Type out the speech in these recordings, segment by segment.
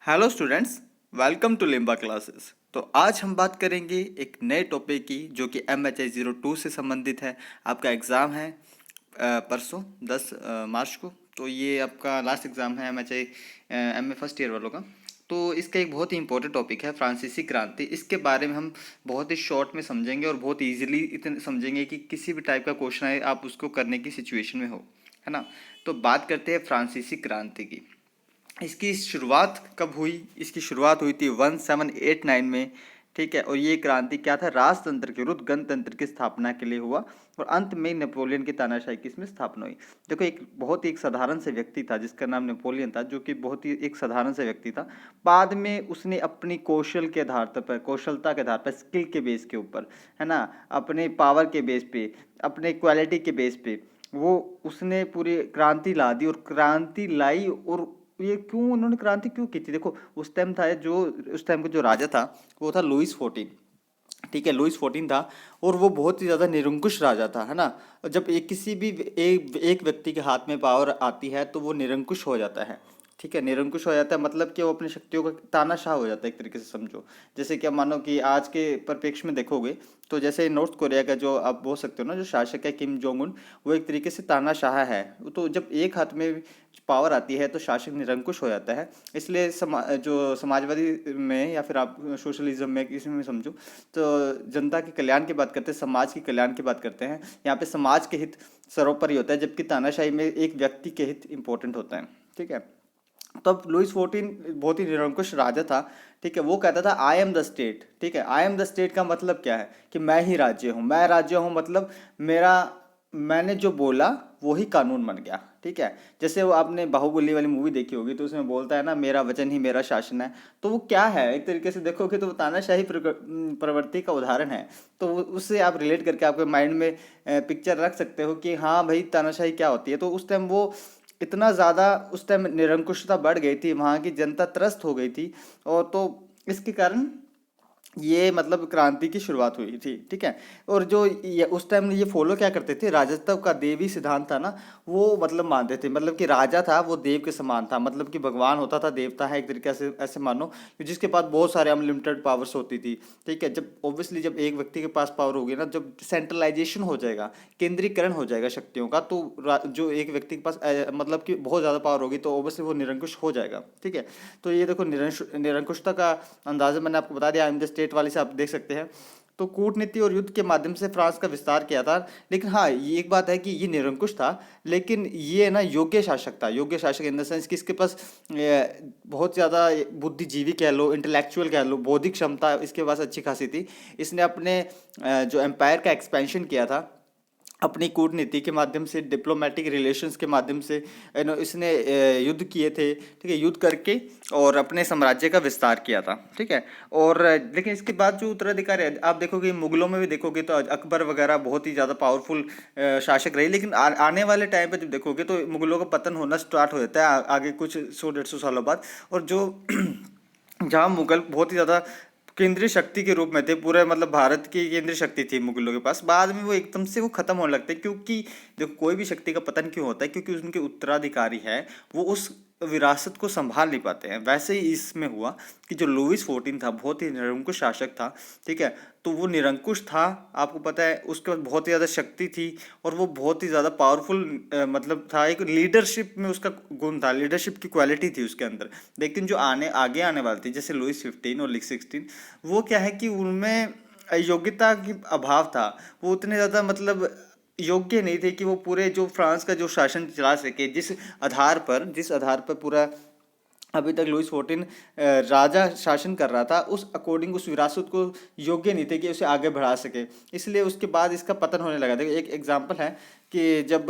Hello students, welcome to Limba classes. तो आज हम बात करेंगे एक नए टॉपिक की जो कि MHI-02 से संबंधित है। आपका एग्ज़ाम है परसों 10 मार्च को। तो ये आपका लास्ट एग्ज़ाम है MHI MA फर्स्ट ईयर वालों का। तो इसका एक बहुत ही इंपॉर्टेंट टॉपिक है फ्रांसीसी क्रांति। इसके बारे में हम बहुत ही शॉर्ट में समझेंगे और बहुत ईजिली इतने समझेंगे कि किसी भी टाइप का क्वेश्चन आए आप उसको करने की सिचुएशन में हो, है ना। तो बात करते हैं फ्रांसीसी क्रांति की। इसकी शुरुआत कब हुई? इसकी शुरुआत हुई थी 1789 में, ठीक है। और ये क्रांति क्या था? राजतंत्र के विरुद्ध गणतंत्र की स्थापना के लिए हुआ और अंत में नेपोलियन की तानाशाही की इसमें स्थापना हुई। देखो, एक बहुत ही एक साधारण से व्यक्ति था जिसका नाम नेपोलियन था, जो कि बहुत ही एक साधारण से व्यक्ति था। बाद में उसने अपनी कौशल के आधार पर, कौशलता के आधार पर, स्किल के बेस के ऊपर, है ना, अपने पावर के बेस पे, अपने क्वालिटी के बेस पे वो उसने पूरी क्रांति ला दी और क्रांति लाई। और ये क्यों उन्होंने क्रांति क्यों की थी? देखो, उस टाइम था जो उस टाइम का जो राजा था वो था लुइस 14, ठीक है। लुइस 14 था और वो बहुत ही ज़्यादा निरंकुश राजा था, है ना। जब एक किसी भी एक व्यक्ति के हाथ में पावर आती है तो वो निरंकुश हो जाता है, ठीक है। निरंकुश हो जाता है मतलब कि वो अपनी शक्तियों का तानाशाह हो जाता है, एक तरीके से समझो। जैसे कि आप मानो कि आज के परिप्रेक्ष्य में देखोगे तो जैसे नॉर्थ कोरिया का जो आप बोल सकते हो ना, जो शासक है किम जोंग उन, वो एक तरीके से तानाशाह है। तो जब एक हाथ में पावर आती है तो शासक निरंकुश हो जाता है। इसलिए जो समाजवादी में या फिर आप सोशलिज्म में किसी में समझो, तो जनता के कल्याण की बात करते हैं, समाज के कल्याण की बात करते हैं। यहाँ पे समाज के हित सर्वोपरि होता है, जबकि तानाशाही में एक व्यक्ति के हित इंपॉर्टेंट होता है, ठीक है। तब लुइस 14 बहुत ही निरंकुश राजा था, ठीक है। वो कहता था आई एम द स्टेट, ठीक है। आई एम द स्टेट का मतलब क्या है कि मैं ही राज्य हूँ। मैं राज्य हूँ मतलब मेरा, मैंने जो बोला वो ही कानून बन गया, ठीक है। जैसे वो आपने बाहुबली वाली मूवी देखी होगी तो उसमें बोलता है ना, मेरा वचन ही मेरा शासन है। तो वो क्या है, एक तरीके से देखोगे तो वो तानाशाही प्रवृत्ति का उदाहरण है। तो उससे आप रिलेट करके आपके माइंड में पिक्चर रख सकते हो कि हाँ भाई, तानाशाही क्या होती है। तो उस टाइम वो इतना ज़्यादा, उस टाइम निरंकुशता बढ़ गई थी, वहाँ की जनता त्रस्त हो गई थी। और तो इसके कारण ये मतलब क्रांति की शुरुआत हुई थी, ठीक है। और जो ये उस टाइम ये फॉलो क्या करते थे, राजत्व का देवी सिद्धांत था ना, वो मतलब मानते थे। मतलब कि राजा था वो देव के समान था, मतलब कि भगवान होता था, देवता है एक तरीके से, ऐसे मानो कि जिसके पास बहुत सारे अनलिमिटेड पावर्स होती थी, ठीक है। जब ऑब्वियसली जब एक व्यक्ति के पास पावर होगी ना, जब सेंट्रलाइजेशन हो जाएगा, केंद्रीकरण हो जाएगा शक्तियों का, तो जो एक व्यक्ति के पास मतलब कि बहुत ज़्यादा पावर होगी तो ऑब्वियसली वो निरंकुश हो जाएगा, ठीक है। तो ये देखो, निरंकुशता का अंदाजा मैंने आपको बता दिया। आई एम द स्टेट वाली से आप देख सकते हैं। तो कूटनीति और युद्ध के माध्यम से फ्रांस का विस्तार किया था। लेकिन हाँ, ये एक बात है कि ये निरंकुश था, लेकिन ये ना योग्य शासक था। योग्य शासक इन द सेंस कि इसके पास बहुत ज़्यादा बुद्धिजीवी कह लो, इंटेलेक्चुअल कह लो, बौद्धिक क्षमता इसके पास अच्छी खासी थी। इसने अपने जो एम्पायर का एक्सपेंशन किया था अपनी कूटनीति के माध्यम से, डिप्लोमेटिक रिलेशंस के माध्यम से, इसने युद्ध किए थे, ठीक है। युद्ध करके और अपने साम्राज्य का विस्तार किया था, ठीक है। और लेकिन इसके बाद जो उत्तराधिकारी है, आप देखोगे मुगलों में भी देखोगे तो अकबर वगैरह बहुत ही ज़्यादा पावरफुल शासक रहे। लेकिन आने वाले टाइम पे जब देखोगे तो मुगलों का पतन होना स्टार्ट हो जाता है आगे कुछ 100-150 सालों बाद। और जो जहाँ मुगल बहुत ही ज़्यादा केंद्रीय शक्ति के रूप में थे, पूरे मतलब भारत की केंद्रीय शक्ति थी मुगलों के पास, बाद में वो एकदम से वो खत्म होने लगते हैं। क्योंकि देखो, कोई भी शक्ति का पतन क्यों होता है? क्योंकि उनके उत्तराधिकारी है वो उस विरासत को संभाल नहीं पाते हैं। वैसे ही इसमें हुआ कि जो लुइस 14 था बहुत ही निरंकुश शासक था, ठीक है। तो वो निरंकुश था, आपको पता है, उसके पास बहुत ही ज़्यादा शक्ति थी और वो बहुत ही ज़्यादा पावरफुल मतलब था। एक लीडरशिप में उसका गुण था, लीडरशिप की क्वालिटी थी उसके अंदर। लेकिन जो आगे आने वाले थे जैसे लुइस 15 और लुइस 16, वो क्या है कि उनमें योग्यता की अभाव था। वो उतने ज़्यादा मतलब योग्य नहीं थे कि वो पूरे जो फ्रांस का जो शासन चला सके, जिस आधार पर पूरा अभी तक लुइस 14 राजा शासन कर रहा था, उस अकॉर्डिंग उस विरासत को योग्य नहीं थे कि उसे आगे बढ़ा सके। इसलिए उसके बाद इसका पतन होने लगा। देखो, एक एग्जांपल है कि जब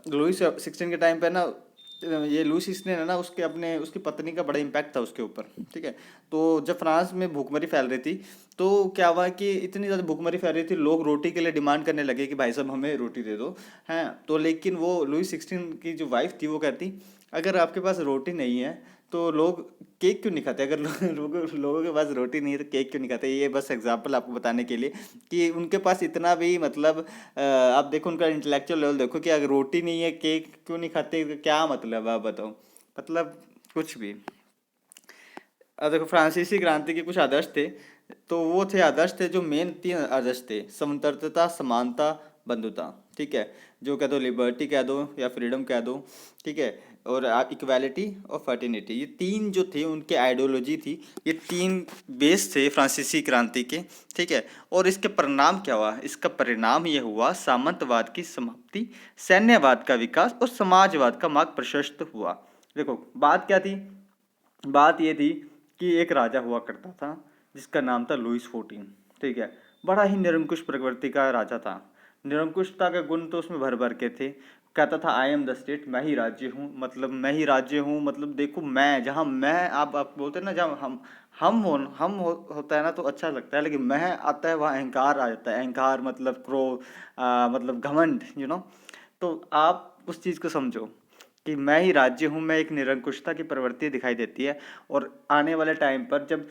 लुइस 16 के टाइम पे ना, ये लुइस 16 है ना, उसके अपने उसकी पत्नी का बड़ा इम्पैक्ट था उसके ऊपर, ठीक है। तो जब फ्रांस में भूखमरी फैल रही थी तो क्या हुआ कि इतनी ज़्यादा भूखमरी फैल रही थी, लोग रोटी के लिए डिमांड करने लगे कि भाई साहब हमें रोटी दे दो, हैं। तो लेकिन वो लुइस 16 की जो वाइफ थी वो कहती, अगर आपके पास रोटी नहीं है तो लोग केक क्यों नहीं खाते? अगर लोगों के पास रोटी नहीं है तो केक क्यों नहीं खाते? ये बस एग्जांपल आपको बताने के लिए कि उनके पास इतना भी मतलब आप देखो उनका इंटेलेक्चुअल लेवल देखो कि अगर रोटी नहीं है केक क्यों नहीं खाते, तो क्या मतलब, आप बताओ। मतलब कुछ भी। देखो फ्रांसीसी क्रांति के कुछ आदर्श थे। तो वो थे आदर्श थे जो मेन तीन आदर्श थे: समतंत्रता, समानता, बंधुता। ठीक है, जो कह दो लिबर्टी कह दो या फ्रीडम कह दो। ठीक है, और इक्वालिटी और फर्टिनिटी, ये तीन जो थे उनके आइडियोलॉजी थी। ये तीन बेस थे फ्रांसीसी क्रांति के। ठीक है, और इसके परिणाम क्या हुआ? इसका परिणाम ये हुआ सामंतवाद की समाप्ति, सैन्यवाद का विकास और समाजवाद का मार्ग प्रशस्त हुआ। देखो बात क्या थी? बात ये थी कि एक राजा हुआ करता था जिसका नाम था लुइस फोर्टीन। ठीक है, बड़ा ही निरंकुश प्रवृत्ति का राजा था। निरंकुशता के गुण तो उसमें भर भर के थे। कहता था आई एम द स्टेट, मैं ही राज्य हूँ। मतलब मैं ही राज्य हूँ, मतलब देखो मैं जहाँ मैं, आप बोलते हैं ना, जहाँ होता है ना तो अच्छा लगता है, लेकिन मैं आता है वहाँ अहंकार आ जाता है। अहंकार मतलब क्रोध, मतलब घमंड, तो आप उस चीज़ को समझो कि मैं ही राज्य हूँ। मैं एक निरंकुशता की प्रवृत्ति दिखाई देती है। और आने वाले टाइम पर जब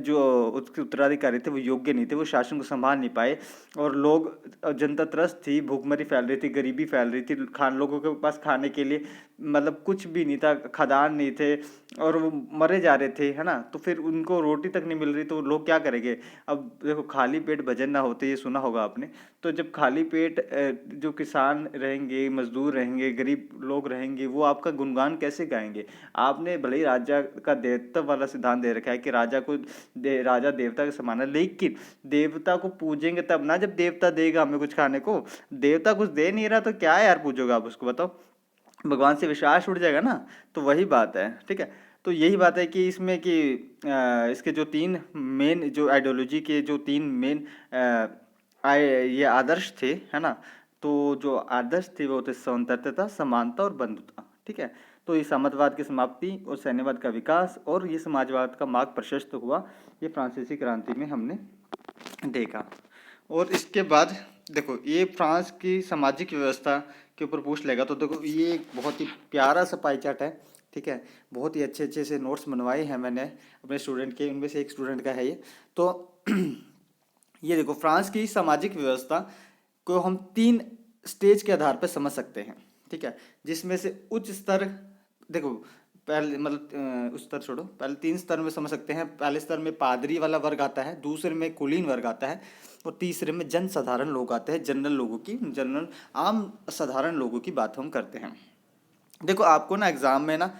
जो उसके उत्तराधिकारी थे वो योग्य नहीं थे, वो शासन को संभाल नहीं पाए, और लोग, जनता त्रस्त थी, भूखमरी फैल रही थी, गरीबी फैल रही थी, लोगों के पास खाने के लिए मतलब कुछ भी नहीं था, खदान नहीं थे, और वो मरे जा रहे थे, है ना। तो फिर उनको रोटी तक नहीं मिल रही, तो लोग क्या करेंगे? अब देखो, खाली पेट भजन ना होते, ये सुना होगा आपने। तो जब खाली पेट जो किसान रहेंगे, मजदूर रहेंगे, गरीब लोग रहेंगे, वो आपका गुणगान कैसे गाएंगे? आपने भले ही राजा का देवत्व वाला सिद्धांत दे रखा है कि राजा देवता के समान है, लेकिन देवता को पूजेंगे तब ना जब देवता देगा हमें कुछ खाने को। देवता कुछ दे नहीं रहा तो क्या यार पूजोगे आप उसको, बताओ? भगवान से विश्वास उठ जाएगा ना। तो वही बात है। ठीक है, तो यही बात है कि इसमें कि इसके जो तीन मेन, जो आइडियोलॉजी के जो तीन मेन ये आदर्श थे, है ना। तो जो आदर्श थे वो थे स्वतंत्रता, समानता और बंधुता। ठीक है, तो ये सामंतवाद की समाप्ति और सैन्यवाद का विकास और ये समाजवाद का मार्ग प्रशस्त हुआ, ये फ्रांसीसी क्रांति में हमने देखा। और इसके बाद देखो, ये फ्रांस की सामाजिक व्यवस्था के ऊपर पूछ लेगा तो देखो, ये एक बहुत ही प्यारा सा पाई चार्ट है। ठीक है, बहुत ही अच्छे अच्छे से नोट्स बनवाए हैं मैंने अपने स्टूडेंट के, उनमें से एक स्टूडेंट का है ये। तो ये देखो, फ्रांस की सामाजिक व्यवस्था को हम तीन स्टेज के आधार पर समझ सकते हैं। ठीक है, जिसमें से उच्च स्तर, देखो पहले मतलब उस स्तर छोड़ो, पहले तीन स्तर में समझ सकते हैं। पहले स्तर में पादरी वाला वर्ग आता है, दूसरे में कुलीन वर्ग आता है, और तीसरे में जन साधारण लोग आते हैं। जनरल आम साधारण लोगों की बात हम करते हैं। देखो आपको ना एग्जाम में ना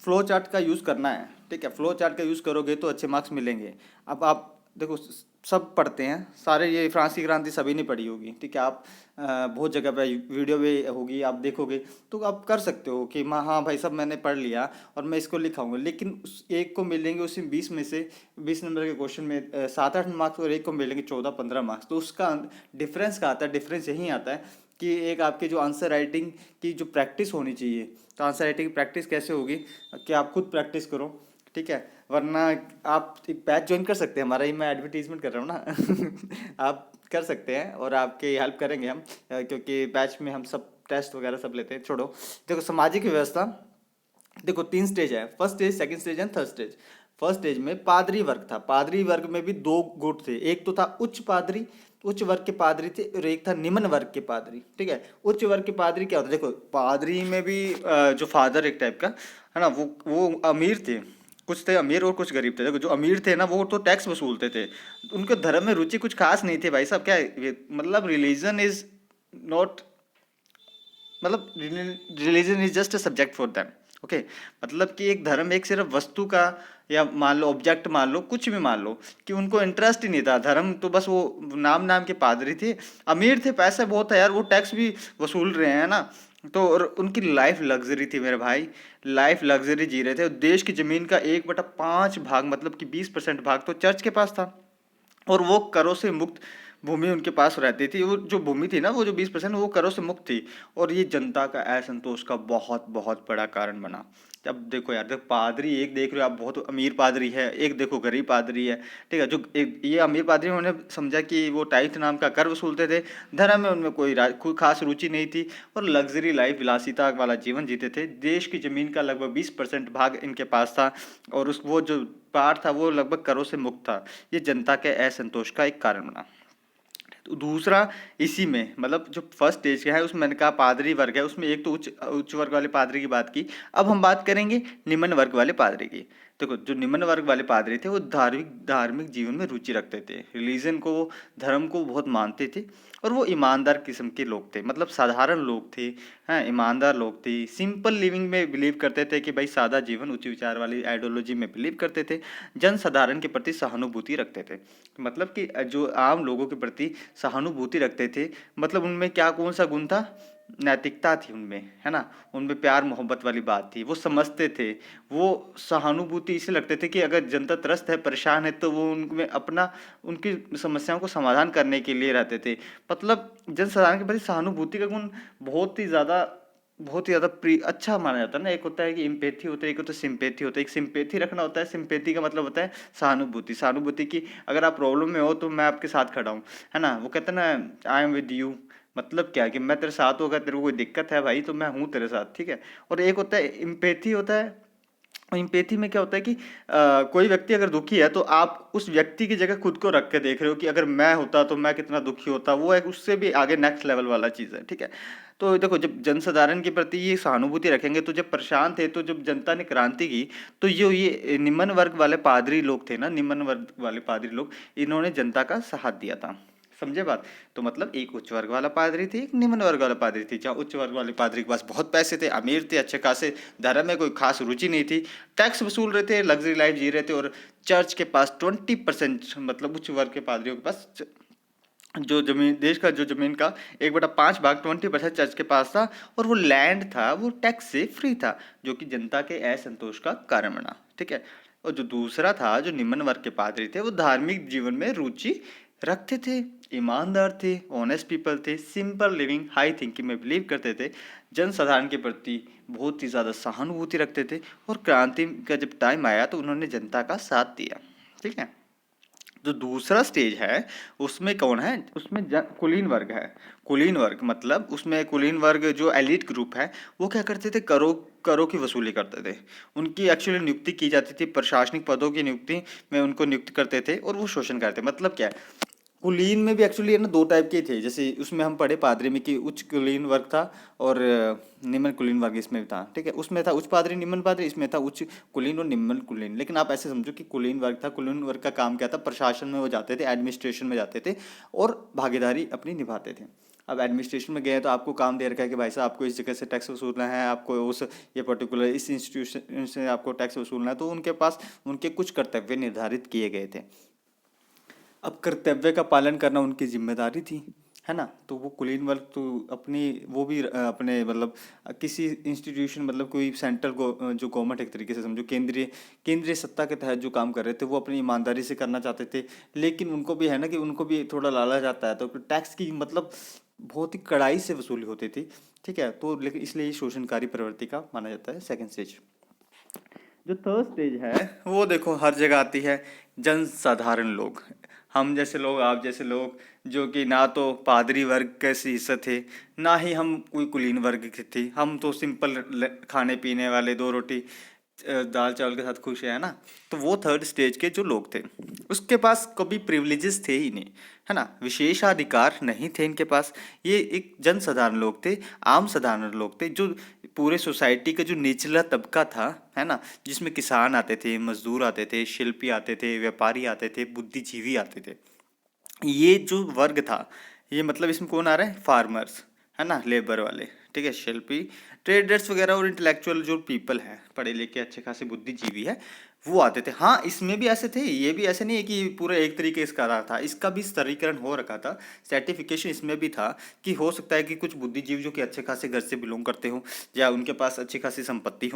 फ्लो चार्ट का यूज़ करना है। ठीक है, फ्लो चार्ट का यूज़ करोगे तो अच्छे मार्क्स मिलेंगे। अब आप देखो, सब पढ़ते हैं सारे, ये फ्रांस की क्रांति सभी ने पढ़ी होगी। ठीक है, आप बहुत जगह पे वीडियो भी होगी, आप देखोगे तो आप कर सकते हो कि हाँ भाई सब मैंने पढ़ लिया और मैं इसको लिखाऊंगा। लेकिन उस एक को मिलेंगे उसमें 20 में से 20 नंबर के क्वेश्चन में 7-8 मार्क्स, और एक को मिलेंगे 14-15 मार्क्स। तो उसका डिफरेंस क्या आता है? डिफरेंस यही आता है कि एक आपके जो आंसर राइटिंग की जो प्रैक्टिस होनी चाहिए। तो आंसर राइटिंग की प्रैक्टिस कैसे होगी कि आप खुद प्रैक्टिस करो। ठीक है, वरना आप एक बैच ज्वाइन कर सकते हैं हमारा, ही मैं एडवर्टीजमेंट कर रहा हूँ ना। आप कर सकते हैं और आपकी हेल्प करेंगे हम, क्योंकि बैच में हम सब टेस्ट वगैरह सब लेते हैं। छोड़ो, देखो सामाजिक व्यवस्था, देखो तीन स्टेज है: first stage, second stage and third stage. First stage में पादरी वर्ग था। पादरी वर्ग में भी दो गुट थे, एक तो था उच्च पादरी, उच्च वर्ग के पादरी थे, और एक था निम्न वर्ग के पादरी। ठीक है, उच्च वर्ग के पादरी क्या होता है? देखो पादरी में भी जो फादर एक टाइप का है ना, वो अमीर थे। कुछ थे अमीर और कुछ गरीब थे। देखो जो अमीर थे ना वो तो टैक्स वसूलते थे, उनके धर्म में रुचि कुछ खास नहीं थी भाई साहब। क्या मतलब रिलीजन इज नॉट, मतलब religion is just a subject for them. Okay, मतलब कि एक धर्म एक सिर्फ वस्तु का, या मान लो ऑब्जेक्ट, मान लो कुछ भी मान लो, कि उनको इंटरेस्ट ही नहीं था धर्म। तो बस वो नाम नाम के पादरी थे, अमीर थे, पैसे बहुत है यार, वो टैक्स भी वसूल रहे हैं ना। तो और उनकी लाइफ लग्जरी थी मेरे भाई, लाइफ लग्जरी जी रहे थे। और देश की जमीन का 1/5 भाग, मतलब कि 20% भाग तो चर्च के पास था, और वो करों से मुक्त भूमि उनके पास रहती थी। वो जो भूमि थी ना, वो जो 20% वो करों से मुक्त थी। और ये जनता का असंतोष का बहुत बहुत बड़ा कारण बना। अब देखो यार, देखो पादरी एक देख रहे हो आप, बहुत अमीर पादरी है, एक देखो गरीब पादरी है। ठीक है, जो एक ये अमीर पादरी, उन्होंने समझा कि वो टाइथ नाम का कर वसूलते थे, धर्म में उनमें कोई खास रुचि नहीं थी, और लग्जरी लाइफ, विलासिता वाला जीवन जीते थे। देश की जमीन का लगभग 20% भाग इनके पास था, और उस वो जो पार्ट था वो लगभग करों से मुक्त था। ये जनता के असंतोष का एक कारण बना। तो दूसरा इसी में मतलब जो फर्स्ट स्टेज का है उसमें मैंने कहा पादरी वर्ग है, उसमें एक तो उच्च उच्च वर्ग वाले पादरी की बात की। अब हम बात करेंगे निम्न वर्ग वाले पादरी की। देखो जो निम्न वर्ग वाले पादरी थे वो धार्मिक धार्मिक जीवन में रुचि रखते थे, रिलीजन को, धर्म को बहुत मानते थे, और वो ईमानदार किस्म के लोग थे, मतलब साधारण लोग थे। हाँ, ईमानदार लोग थे, सिंपल लिविंग में बिलीव करते थे कि भाई सादा जीवन, उच्च विचार वाली आइडियोलॉजी में बिलीव करते थे, जन साधारण के प्रति सहानुभूति रखते थे। मतलब कि जो आम लोगों के प्रति सहानुभूति रखते थे, मतलब उनमें क्या कौन सा गुण था, नैतिकता थी उनमें, है ना, उनमें प्यार मोहब्बत वाली बात थी, वो समझते थे, वो सहानुभूति इसलिए रखते थे कि अगर जनता त्रस्त है, परेशान है, तो वो उनमें अपना उनकी समस्याओं को समाधान करने के लिए रहते थे। मतलब जन साधारण के प्रति सहानुभूति का गुण बहुत ही ज़्यादा प्रिय अच्छा माना जाता है ना। एक होता है कि इम्पैथी होता है, एक होता है सिंपैथी होता है। एक सिंपैथी रखना होता है, सिंपैथी का मतलब होता है सहानुभूति, सहानुभूति की अगर आप प्रॉब्लम में हो तो मैं आपके साथ खड़ा हूँ, है ना। वो कहते हैं ना, आई एम विद यू, मतलब क्या कि मैं तेरे साथ हूँ, अगर तेरे को कोई दिक्कत है भाई तो मैं हूँ तेरे साथ, ठीक है। और एक होता है इम्पैथी होता है। एम्पैथी में क्या होता है कि कोई व्यक्ति अगर दुखी है तो आप उस व्यक्ति की जगह खुद को रख के देख रहे हो कि अगर मैं होता तो मैं कितना दुखी होता, वो एक उससे भी आगे नेक्स्ट लेवल वाला चीज़ है, ठीक है। तो देखो जब जनसाधारण के प्रति ये सहानुभूति रखेंगे, तो जब परेशान थे, तो जब जनता ने क्रांति की, तो ये निम्न वर्ग वाले पादरी लोग थे ना, निम्न वर्ग वाले पादरी लोग, इन्होंने जनता का साथ दिया था। समझे बात। तो मतलब एक उच्च वर्ग वाला पादरी थी, एक निम्न वर्ग वाला पादरी थी। जहाँ उच्च वर्ग वाले पादरी के पास बहुत पैसे थे, अमीर थे, अच्छे खासे, धर्म में कोई खास रुचि नहीं थी, टैक्स वसूल रहे थे, लग्जरी लाइफ जी रहे थे, और चर्च के पास 20%, मतलब उच्च वर्ग के पादरियों के पास जो जमीन, देश का जो जमीन का 1/5 भाग 20% चर्च के पास था, और वो लैंड था वो टैक्स से फ्री था, जो कि जनता के असंतोष का कारण बना, ठीक है। और जो दूसरा था, जो निम्न वर्ग के पादरी थे, वो धार्मिक जीवन में रुचि रखते थे, ईमानदार थे, ऑनेस्ट पीपल थे, सिंपल लिविंग, हाई थिंकिंग में बिलीव करते थे, जनसाधारण के प्रति बहुत ही ज़्यादा सहानुभूति रखते थे, और क्रांति का जब टाइम आया तो उन्होंने जनता का साथ दिया, ठीक है। जो दूसरा स्टेज है उसमें कौन है, उसमें कुलीन वर्ग है। कुलीन वर्ग मतलब उसमें कुलीन वर्ग जो एलिट ग्रुप है, वो क्या करते थे, करों करों की वसूली करते थे। उनकी एक्चुअली नियुक्ति की जाती थी, प्रशासनिक पदों की नियुक्ति में उनको नियुक्त करते थे, और वो शोषण करते। मतलब क्या है, कुलीन में भी एक्चुअली है ना, दो टाइप के थे। जैसे उसमें हम पढ़े पादरी में कि उच्च कुलीन वर्ग था और निम्न कुलीन वर्ग इसमें भी था, ठीक है। उसमें था उच्च पादरी, निम्न पादरी, इसमें था उच्च कुलीन और निम्न कुलीन। लेकिन आप ऐसे समझो कि कुलीन वर्ग था, कुलीन वर्ग का काम क्या था, प्रशासन में वो जाते थे, एडमिनिस्ट्रेशन में जाते थे, और भागीदारी अपनी निभाते थे। अब एडमिनिस्ट्रेशन में गए तो आपको काम दे रखा है कि भाई साहब आपको इस जगह से टैक्स वसूलना है, आपको उस ये पर्टिकुलर इस इंस्टीट्यूशन से आपको टैक्स वसूलना है, तो उनके पास उनके कुछ कर्तव्य निर्धारित किए गए थे। अब कर्तव्य का पालन करना उनकी जिम्मेदारी थी, है ना। तो वो कुलीन वर्ग तो अपनी वो भी अपने मतलब किसी इंस्टीट्यूशन, मतलब कोई सेंट्रल जो गवर्नमेंट एक तरीके से समझो केंद्रीय केंद्रीय सत्ता के तहत जो काम कर रहे थे, वो अपनी ईमानदारी से करना चाहते थे। लेकिन उनको भी है ना कि उनको भी थोड़ा लालच आता है, तो टैक्स की मतलब बहुत ही कड़ाई से वसूली होती थी, ठीक है। तो लेकिन इसलिए ये शोषणकारी प्रवृत्ति का माना जाता है सेकंड स्टेज। जो थर्ड स्टेज है वो देखो हर जगह आती है, जन साधारण लोग, हम जैसे लोग, आप जैसे लोग, जो कि ना तो पादरी वर्ग के हिस्से थे, ना ही हम कोई कुलीन वर्ग के थे। हम तो सिंपल खाने पीने वाले, दो रोटी दाल चावल के साथ खुश है ना। तो वो थर्ड स्टेज के जो लोग थे, उसके पास कभी प्रिविलेजेस थे ही नहीं, है ना, विशेषाधिकार नहीं थे इनके पास। ये एक जन साधारण लोग थे, आम साधारण लोग थे, जो पूरे सोसाइटी का जो निचला तबका था, है ना, जिसमें किसान आते थे, मजदूर आते थे, शिल्पी आते थे, व्यापारी आते थे, बुद्धिजीवी आते थे। ये जो वर्ग था, ये मतलब इसमें कौन आ रहा है, फार्मर्स, है ना, लेबर वाले, ठीक है, शिल्पी, ट्रेडर्स वगैरह, और इंटेलेक्चुअल जो पीपल है, पढ़े लिखे अच्छे खासे बुद्धिजीवी है, वो आते थे। हाँ, इसमें भी ऐसे थे, ये भी ऐसे नहीं है कि पूरा एक तरीके से करा था, इसका भी स्तरीकरण हो रखा था, सर्टिफिकेशन इसमें भी था कि हो सकता है कि कुछ बुद्धिजीवी जो कि अच्छे खासे घर से बिलोंग करते हो, या उनके पास अच्छी खासी संपत्ति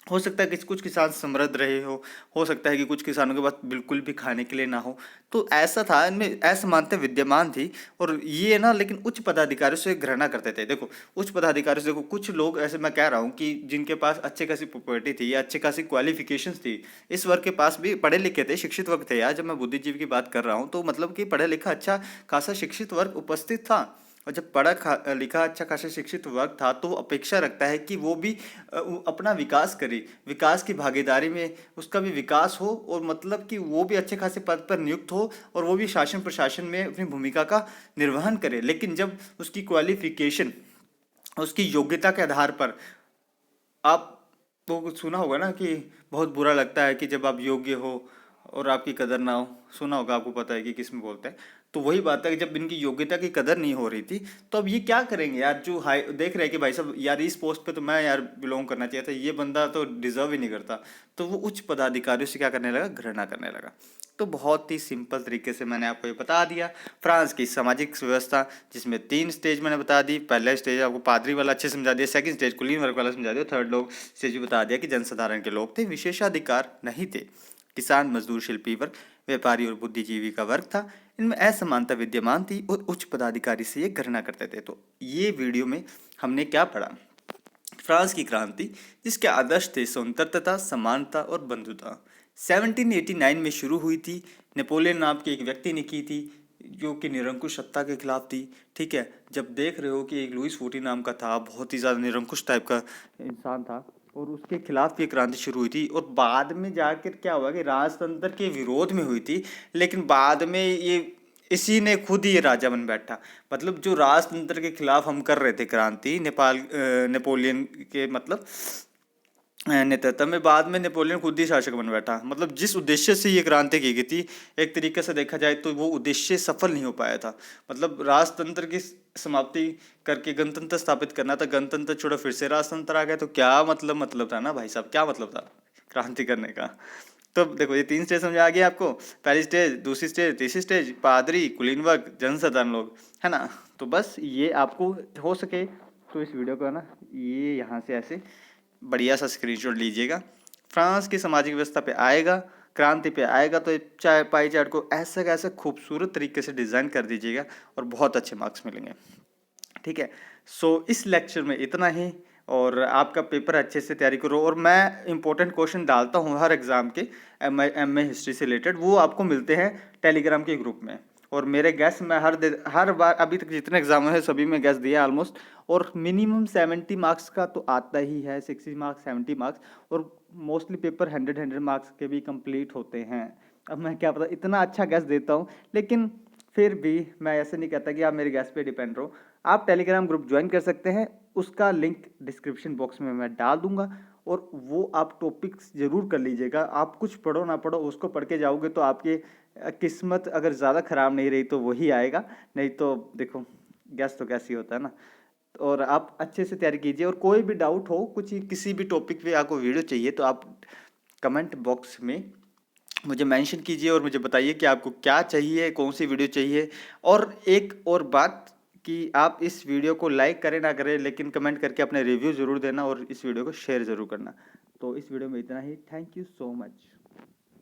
हो सकता है कि कुछ किसान समृद्ध रहे हो सकता है कि कुछ किसानों के पास बिल्कुल भी खाने के लिए ना हो। तो ऐसा था, इनमें असमानता विद्यमान थी, और ये ना लेकिन उच्च पदाधिकारियों से घृणा करते थे। देखो उच्च पदाधिकारियों से, देखो कुछ लोग ऐसे, मैं कह रहा हूँ कि जिनके पास अच्छे खासी प्रॉपर्टी थी या अच्छे खासी क्वालिफिकेशंस थी, इस वर्ग के पास भी पढ़े लिखे थे, शिक्षित वर्ग थे यार, जब मैं बुद्धिजीवी की बात कर रहा हूँ तो मतलब कि पढ़ा लिखा अच्छा खासा शिक्षित वर्ग उपस्थित था। और जब पढ़ा लिखा अच्छा खासा शिक्षित वर्ग था तो वो अपेक्षा रखता है कि वो भी अपना विकास करे, विकास की भागीदारी में उसका भी विकास हो, और मतलब कि वो भी अच्छे खासे पद पर नियुक्त हो और वो भी शासन प्रशासन में अपनी भूमिका का निर्वहन करे। लेकिन जब उसकी क्वालिफिकेशन, उसकी योग्यता के आधार पर, आप तो सुना होगा ना कि बहुत बुरा लगता है कि जब आप योग्य हो और आपकी कदर ना हो, सुना होगा, आपको पता है कि किस में बोलते हैं। तो वही बात है कि जब इनकी योग्यता की कदर नहीं हो रही थी तो अब ये क्या करेंगे यार, जो हाई देख रहे हैं कि भाई साहब यार इस पोस्ट पे तो मैं यार बिलोंग करना चाहिए था, ये बंदा तो डिजर्व ही नहीं करता, तो वो उच्च पदाधिकारियों से क्या करने लगा, घृणा करने लगा। तो बहुत ही सिंपल तरीके से मैंने आपको ये बता दिया फ्रांस की सामाजिक व्यवस्था, जिसमें 3 स्टेज मैंने बता दी। पहला स्टेज आपको पादरी वाला अच्छे से समझा दिया, सेकंड स्टेज कुलीन वर्ग वाला समझा दिया, थर्ड लोग स्टेज भी बता दिया कि जनसाधारण के लोग थे, विशेषाधिकार नहीं थे, किसान, मजदूर, शिल्पी वर्ग, व्यापारी और बुद्धिजीवी का वर्ग था, इनमें असमानता विद्यमान थी और उच्च पदाधिकारी से ये घृणा करते थे। तो ये वीडियो में हमने क्या पढ़ा, फ्रांस की क्रांति जिसके आदर्श थे स्वतंत्रता, समानता और बंधुता, 1789 में शुरू हुई थी। नेपोलियन नाम के एक व्यक्ति ने की थी जो कि निरंकुश सत्ता के खिलाफ थी। ठीक है, जब देख रहे हो कि एक लुइस फोर्टी नाम का था, बहुत ही ज़्यादा निरंकुश टाइप का इंसान था, और उसके खिलाफ ये क्रांति शुरू हुई थी, और बाद में जाकर क्या हुआ कि राजतंत्र के विरोध में हुई थी, लेकिन बाद में ये इसी ने खुद ही ये राजा बन बैठा। मतलब जो राजतंत्र के खिलाफ हम कर रहे थे क्रांति, नेपोलियन के मतलब नेतृत्व में, बाद में नेपोलियन खुद ही शासक बन बैठा। मतलब जिस उद्देश्य से ये क्रांति की गई थी, एक तरीके से देखा जाए तो वो उद्देश्य सफल नहीं हो पाया था। मतलब राजतंत्र की समाप्ति करके गणतंत्र स्थापित करना था, गणतंत्र छोड़ो फिर से राजतंत्र आ गया, तो क्या मतलब था ना भाई साहब, क्या मतलब था क्रांति करने का। तो देखो ये 3 स्टेज समझ आ गया आपको, पहली स्टेज, दूसरी स्टेज, तीसरी स्टेज, पादरी, कुलीन वर्ग, जनसाधारण लोग, है ना। तो बस ये आपको हो सके तो इस वीडियो को है ना, ये यहाँ से ऐसे बढ़िया सा स्क्रीनशॉट लीजिएगा। फ्रांस की सामाजिक व्यवस्था पे आएगा, क्रांति पे आएगा, तो चाहे पाई चार्ट को ऐसा कैसे खूबसूरत तरीके से डिज़ाइन कर दीजिएगा और बहुत अच्छे मार्क्स मिलेंगे। ठीक है, सो इस लेक्चर में इतना ही, और आपका पेपर अच्छे से तैयारी करो। और मैं इंपॉर्टेंट क्वेश्चन डालता हूँ हर एग्ज़ाम के, एम ए हिस्ट्री से रिलेटेड, वो आपको मिलते हैं टेलीग्राम के ग्रुप में। और मेरे गेस्ट मैं हर बार अभी तक जितने एग्जाम है सभी में गेस्ट दिया ऑलमोस्ट, और मिनिमम 70 मार्क्स का तो आता ही है, 60 मार्क्स 70 मार्क्स, और मोस्टली पेपर 100 मार्क्स के भी कंप्लीट होते हैं। अब मैं क्या पता इतना अच्छा गेस्ट देता हूँ, लेकिन फिर भी मैं ऐसे नहीं कहता कि आप मेरे गेस्ट पे डिपेंड रहो। आप टेलीग्राम ग्रुप ज्वाइन कर सकते हैं, उसका लिंक डिस्क्रिप्शन बॉक्स में मैं डाल दूंगा, और वो आप टॉपिक्स जरूर कर लीजिएगा। आप कुछ पढ़ो ना पढ़ो, उसको पढ़ के जाओगे तो आपके किस्मत अगर ज़्यादा ख़राब नहीं रही तो वही आएगा, नहीं तो देखो गैस तो कैसी होता है ना। और आप अच्छे से तैयारी कीजिए, और कोई भी डाउट हो, कुछ किसी भी टॉपिक पे आपको वीडियो चाहिए तो आप कमेंट बॉक्स में मुझे मेंशन कीजिए और मुझे बताइए कि आपको क्या चाहिए, कौन सी वीडियो चाहिए। और एक और बात कि आप इस वीडियो को लाइक करें ना करें, लेकिन कमेंट करके अपने रिव्यू ज़रूर देना और इस वीडियो को शेयर ज़रूर करना। तो इस वीडियो में इतना ही, थैंक यू सो मच।